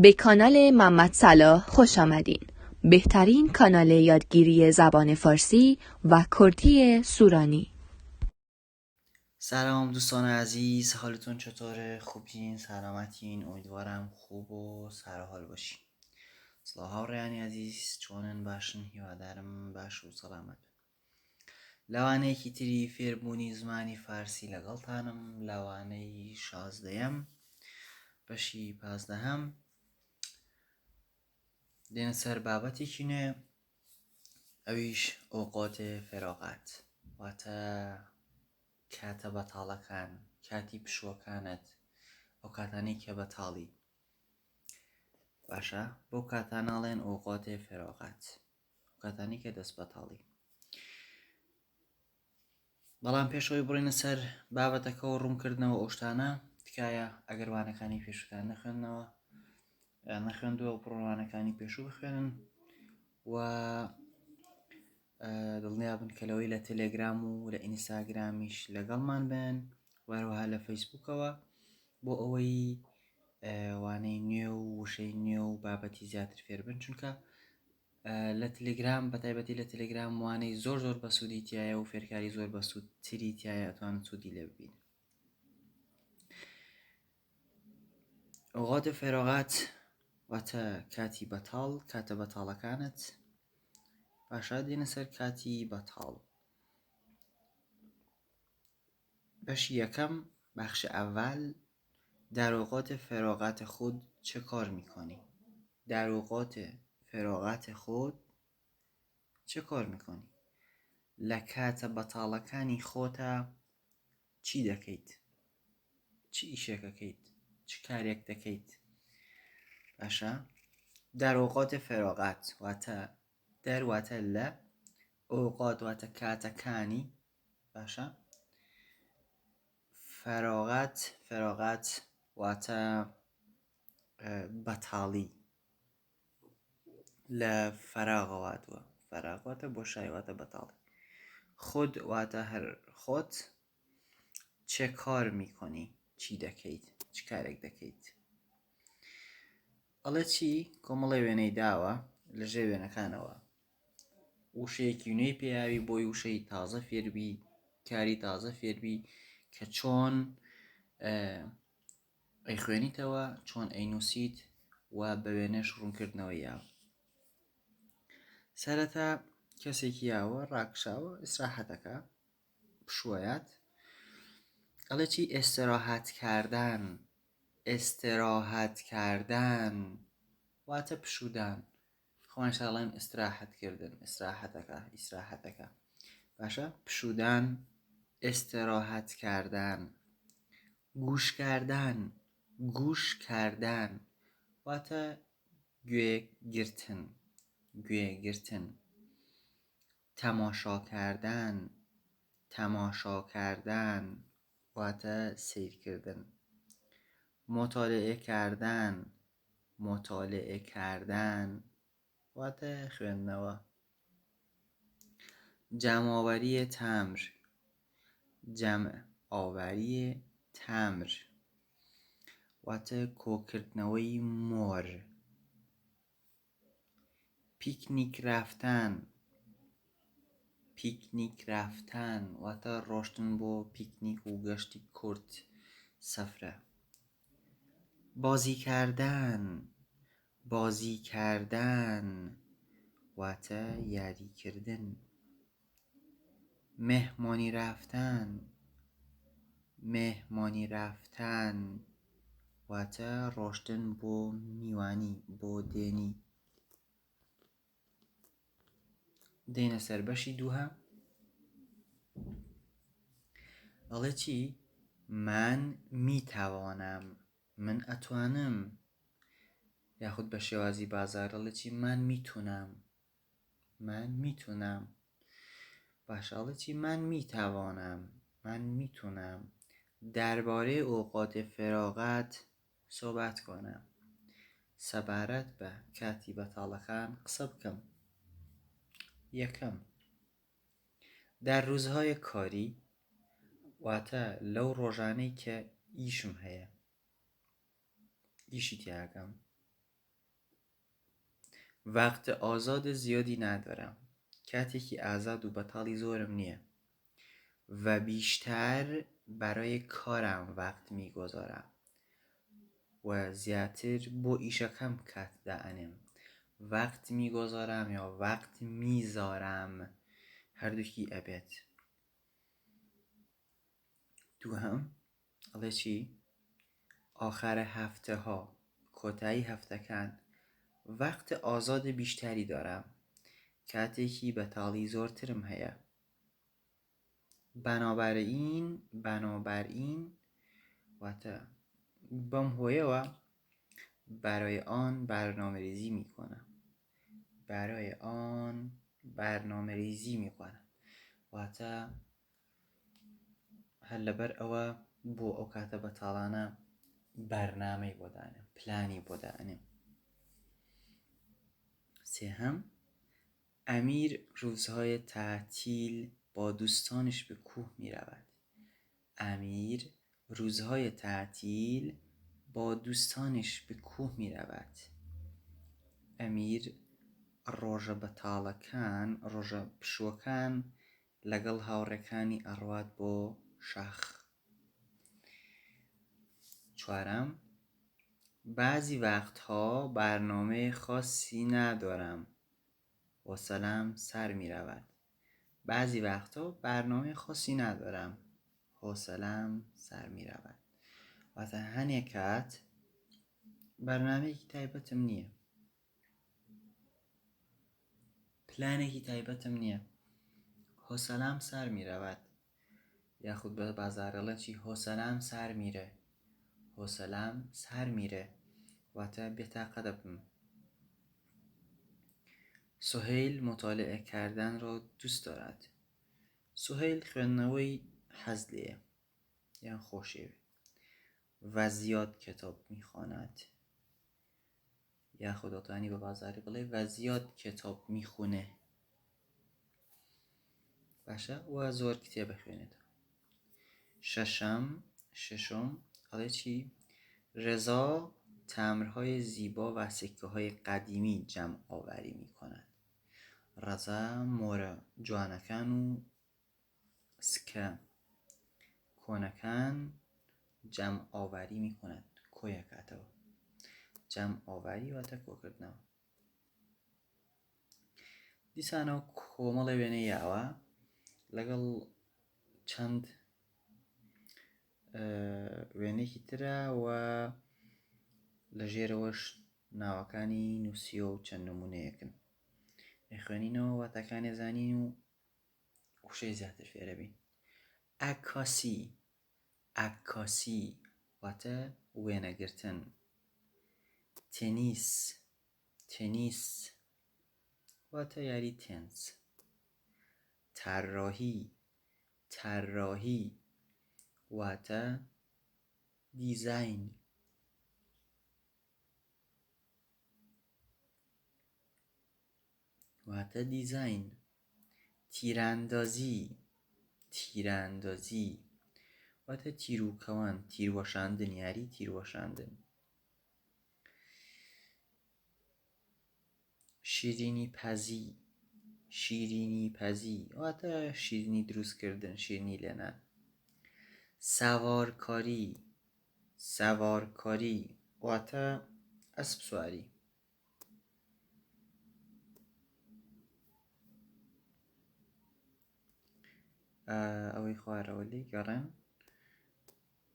به کانال محمد صلاح خوش آمدین. بهترین کانال یادگیری زبان فارسی و کردی سورانی. سلام دوستان عزیز، حالتون چطوره؟ خوبین؟ سلامتین؟ امیدوارم خوب و سرحال باشین. سلاها ریانی عزیز چونن باشن هیوادارم باش و سلامت. لەوانەیەکی تری فێربوونی زمانی فارسی لەگەڵتانم لەوانەی 16ەم بەشی 15ەم دێنە سەر بابەتێکی نوێ، ئەویش ئۆقات فێڕۆغات، واتە کاتە بەتاڵەکان، کاتی پشووەکانت، ئەو کاتانەی کە بەتاڵی. باشە بۆ کاتاناڵێن ئۆقاتێ فێڕۆغات، ئەو کاتانی کە دەست بەتاڵی. بەڵام پێشەوەی بڕینە سەر بابەتەکە و ڕوونکردنەوە ئەو شتانە، تکایە ئەگەروانەکانی پێشتان نەخوێندووە و بڕوانەکانی پێشوو بخوێنن و دڵنیابن کە لەوەی لە تەلێگرام و لە ئینستاگرامیش لەگەڵمان بن، وەروەها لە فەیسبووکەوە بۆ ئەوەی وانەی نوێ و وشەی نوێ و بابەتی زیاتر فێر بن، چونکە لە تەلێگرام بەتایبەتی لە تەلێگرام وانەی زۆر بەسوودی تایە و فێرکاری زۆر بەسوودتری تایە، ئەتوانن سوودی لێ ببین. ئۆقات فێڕۆغات واتە کاتی بەتاڵ، کاتە بەتاڵەکانت. باشە دێنە سەر کاتی بەتاڵ. بەشی یەکەم، بخش اول، در اوقات فراغت خود چه کار میکنی؟ در اوقات فراغت خود چه کار میکنی؟ لە کاتە بەتاڵەکانی خۆتە چی دەکەیت؟ چی ئیشێکەکەیت؟ چ کارێک دەکەیت؟ باشە در اوقات فراغت واتە دەرواتە لە، ئۆقات واتە کاتەکانی، باشە فراغت واتە بەتاڵی، لە فراغەواتوە، فراغ واتە بۆشایی، واتە بەتاڵی. خود واتە هەر خۆت، چه کار میکنی؟ چی دەکەیت؟ چ کارێک دەکەیت؟ ئەڵێ چی؟ کۆمەڵی وێنەی داوە لەژێر وێنەکانەوە، وشەیەکی نوێی پێیاوی بۆی وشەی تازە فێربی، کاری تازە فێربی کە چۆن ئەی خوێنیتەوە، چۆن ئەی نووسیت و بە وێنەش ڕوونکردنەوەی یاوە. سەرەتا کەسێکی یاوە ڕاکشاوە ئیستراحەتەکە، پشووەیات، ئەڵێ چی؟ استراحت کردن واتە پشودان، خۆمان شاڵێن ئیستراحەتکردن، ئیستراحەتەکە. باشە پشودان، استراحت کردن. گوش کردن واتە گوێگرتن. تەماشا کردن واتە سیرکردن. مطالعه کردن واتە خوێندنەوە. جمع‌آوری تمر واتە کۆکردنەوەی مۆر. پیکنیک رفتن واتە ڕۆشتن بۆ پیکنیک و گەشتی کورت، سەفرە. بازی کردن واتە یاریکردن. مهمانی رفتن واتە ڕۆشتن بۆ میوانی، بۆ دێنی. دێنە سەر بەشی دووهەم، ئەڵێ چی؟ من میتوانم، من ئەتوانم، یاخود بە شێوازی بازار ئەڵێ چی؟ من میتونم. باشە ئەڵێ چی؟ من میتونم درباره اوقات فراغت صحبت کنم، سەبارەت بە کاتی بەتاڵەکان قسە بکەم. یەکەم، در روزهای کاری واتە لەو ڕۆژانەی کە ئیشم هەیە، ئیشی تیاگەم، وقت آزاد زیادی ندارم. کاتێکی ئازاد و بەتاڵی زۆرم نییە و بیشتر برای کارم وقت میگذارم و زیاتر بۆ ئیشەکەم کات دائەنێم. وقت میگذارم یا وقت میذارم، هەردووکی ئەبێت. دووهەم ئەڵێ چی؟ آخر هفته ها، کۆتایی هەفتەکان وقت ئازاد بیشتری دارم، کاتێکی بەتاڵی زۆرترم هەیە. بنابراین واتە بەم هۆیەوە برای آن برنامه‌ریزی میکنم. واتە هەر لەبەر ئەوە بۆ ئەو کاتە بەتاڵانە بەرنامەی بۆ دانێم، پلانی بۆ دانێم. سێهەم، امیر روزهای تعطیل با دوستانش به کوه می رود. امیر روزهای تعطیل با دوستانش به کوه می رود. امیر ڕۆژە بەتاڵەکان، ڕۆژە پشووەکان لەگەڵ هاوڕێکانی ئەڕوات بۆ شاخ. چوارم، بعضی وقتها برنامه خاصی ندارم، حوصله‌ام سر می رود. بعضی وقتها برنامه خاصی ندارم، حوصله‌ام سر می رود. واتە هەنێ کات بەرنامەیەکی تایبەتم نییە، پلانێکی تایبەتم نییە، حوصله‌ام سر می رود. یاخود بە بازاڕەڵە چی؟ حوصله‌ام سر میره، واتە بێتاقە دەبم. سهیل مطالعه کردن را دوست دارد. سهیل خوێندنەوەی حەز لێیە یان خۆشێوێ و زیاد کتاب میخواند. یاخود دەتوانی بە بازاری بڵێ و زیاد کتاب میخونه. باشە، و زۆر کتێبە خوێنێتەوە. ششم ئەڵێ چی؟ رضا تمبرهای زیبا و سکه‌های قدیمی جمع آوری میکند. رضا مۆرە جوانەکان و سکە کۆنەکان جەمع ئاوری میکند. کۆیە کاتەوە، جەمع ئاوری واتە کۆکردنەوە. دیسانەوە کۆمەڵە وێنەی یاوە لەگەڵ چەند وێنێکی ترە و لە ژێرەوەش ناوەکانی نووسیوە و چەند نمونەیەکن. خوێنینەوە واتاکانی زانین و وشەی زیاتر فێرە بین. عکاسی واتە وێنەگرتن. تێنیس واتە یاری تێنس. طراحی واتە دیزاین. تیراندازی واتە تیروکەوان، تیروەشاندن، یاری تیروەشاندن. شیرینی پەزی واتە شیرینی دروستکردن، شیرینی لێنان. سەوارکاری واتە ئەسپ سواری. ئەوەی خوارەوە لێی گەڕێن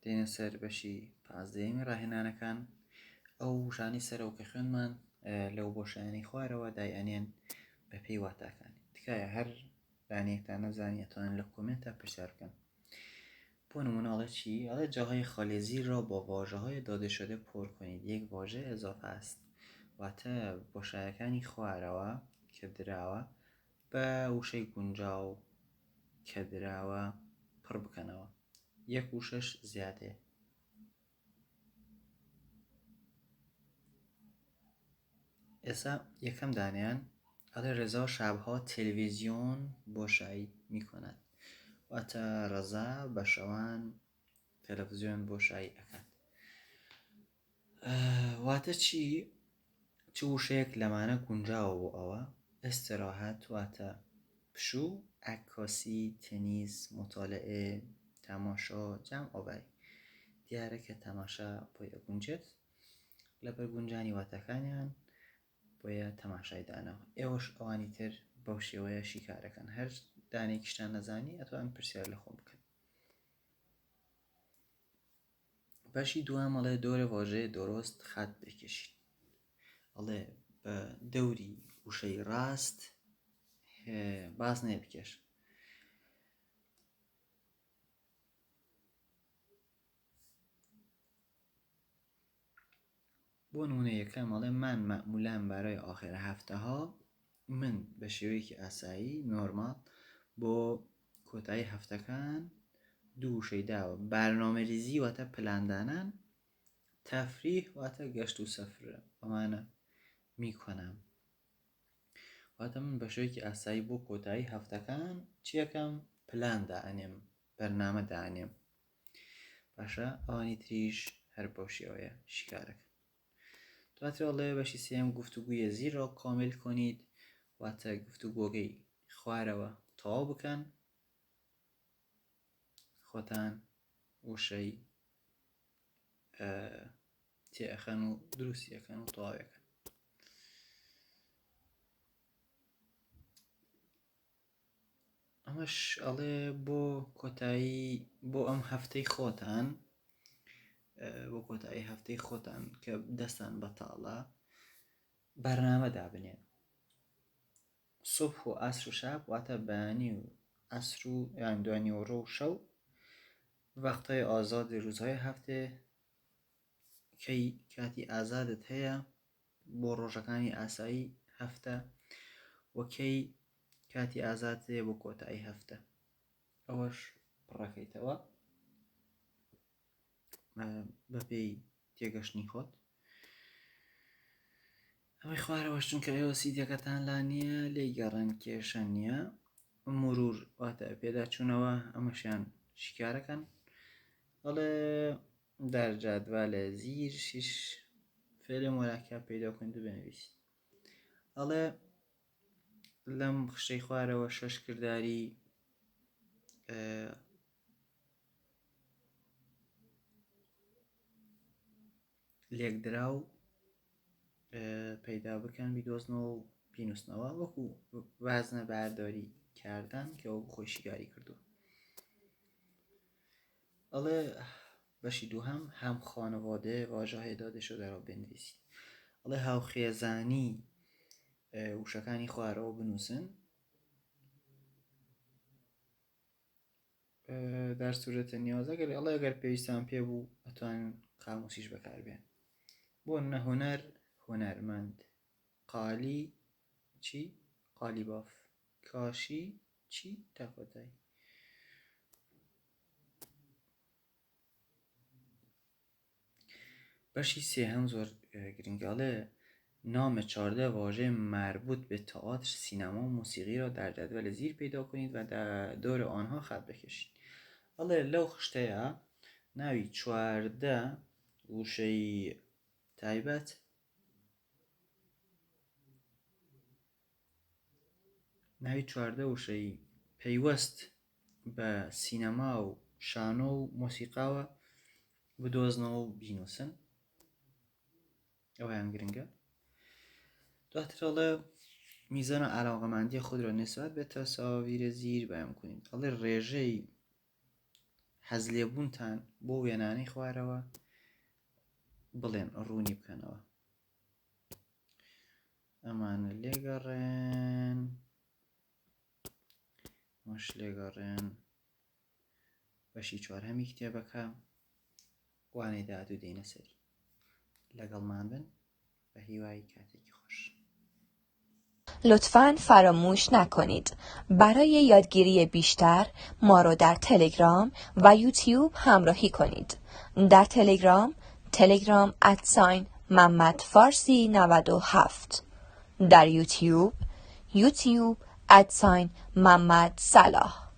دێنە سەر بەشی 15 ڕاهێنانەکان. ئەو شانی سەرەوە کە خوێنمان لەو بۆشایانەی خوارەوە دایئەنێن بە پێی واتاکانی. تکایە هەر لانەیەکتان نەزانی ئەتوانن لە کۆمنتە پرسیار بکەن. بۆ نمونە ئەڵێ چی؟ ئەڵێ جاهای خالی زیر را با واژه‌های داده شده پر کنید. یک واژه اضافه است. واتە بۆشایەکانی خوارەوە کە دراوە بە وشەی گونجاو کە دراوە پڕ بکەنەوە. 1 و 6 زیادەیە. ئێستا یەکەم دانیان ئەڵێ رضا شبها تلویزیۆن بۆشایی میکند. واتە رضا بە شەوان تەلەڤیزیۆن بۆشایی ئەکات. واتە چی؟ چ وشەیەک لەمانە گونجاوە بۆ ئەوە استراحەت واتە پشوو عکاسی تەنیس مطالعه تەماشا جەمع ئاوەری دیارە کە تەماشا بۆیە گونجێت لەبەر گونجانی واتەکانیان بۆیە تەماشای دانەوە ئێوەش ئەوانی تر بەو شێوەیە شیکارەکەن هەر دانێکیشتان نەزانی ئەتوان پرسیار لە خۆم بکەن. بەشی دووەم ئەڵێ دۆرە واژەیە دۆڕۆست خەت بکێشین. ئەڵێ بە دەوری وشەی ڕاست باز نێ بکێش. بۆ نمونە یەکەم ئەڵێ من مەعمولاً بەرای ئاخرە هەفتەها من بە شێوەیەکی ئاسایی نۆرمال بۆ کۆتایی هەفتەکان دوو وشەی داوە بەرنامەریزی واتە پلاندانان تەفریح واتە گەشت و سەفرە ئەمانە میکنم واتە من بە شێوەیەکی ئاسایی بۆ کۆتایی هەفتەکان چیەکەم پلان دائەنێم بەرنامە دائەنێم باشە ئەوانی تریش هەر بەو شێوەیە شیکارەکەن. دواتر ئەڵێ بەشی سێم گفتوگوی زیر را کامل کنید واتە گفتوگۆگەی خوارەوە تەواو بکەن خۆتان وشەی تێئەخەن و دروستیەکەن و تەواویەکەن. ئەمەش ئەڵێ بۆ کۆتایی بۆ ئەم هەفتەی خۆتان بۆ کۆتایی هەفتەی خۆتان کە دەستان بەتاڵە بەرنامە دابنێن سوبح و ئەسر و شەب واتە بەیانی و ئەسر و یان دوانیوەڕۆ و شەو وەختەی ئازادی ڕۆژهای هەفتێ کەی کاتی ئازادت هەیە بۆ ڕۆژەکانی ئاسایی هەفتە وەکەی کاتی ئازاد هەیە بۆ کۆتایی هەفتە ئەوەش پڕەکەیتەوە بەپێی تێگەشتنی خۆت. ئەوەی خوارەوەش چونکە ئێوە سیدەکەتان لا نییە لێی گەڕێن کێشە نییە مرور واتە پێداچوونەوە ئەمەشیان شیکارەکەن. ئەڵێ در جدول زیر 6 فعل مرکب پیدا کنید و بنویسید. ئەڵێ لەم خشتەی خوارەوە 6 کردداری لێکدراو پیدا بکەن بیدۆزنەوە و بینوسنەوە وەکو وازنە بەرداری کردن کە ئەو خۆی شیکاری کردووە. ئەڵێ بەشی دووهەم هەم خانەوادە واژە دادشۆدە را بنویسید. ئەڵێ هاوخێزانی وشەکانی خوارەوە بنووسن در صورت نیاز ئەگەر پێویستان پێ بوو ئەتوانن قاموسیش بەکاربێن. بۆ هونەر هونەرمەند قالی چی قالی باف کاشی چی تەکۆتایی. بەشی سێهەم زۆر گرنگاڵێ نام 14 واژه مربوط به تئاتر سینما و موسیقی را در جدول زیر پیدا کنید و در دور آنها خط بکشید. ئەڵێ لەو خشتەیە ناوی 14 وشەی تایبەت ناوی 14 وشەی پەیوەست بە سینەما و شانۆ و مۆسیقاوە بدۆزنەوە و بینوسن ئەوەیان گرنگە. دواتر ئەڵێ میزان علاقەمندی خود را نسبت به تصاویر زیر بیان کنید. ئەڵێ ڕێژەی حەزلێبوونتان بۆ وێنانەی خوارەوە بڵێن ڕوونی بکەنەوە. ئەمانە لێگەڕێن مەش لێگەڕێن بەشی چوارهەمی کتێبەکە وانەی داهاتوو دێنە سەری. لەگەڵمان بن بە هیوای کاتێکی خۆش. لطفاً فراموش نکنید برای یادگیری بیشتر ما رو در تلگرام و یوتیوب همراهی کنید. در تلگرام @محمدفارسی97 در یوتیوب @محمدصلاح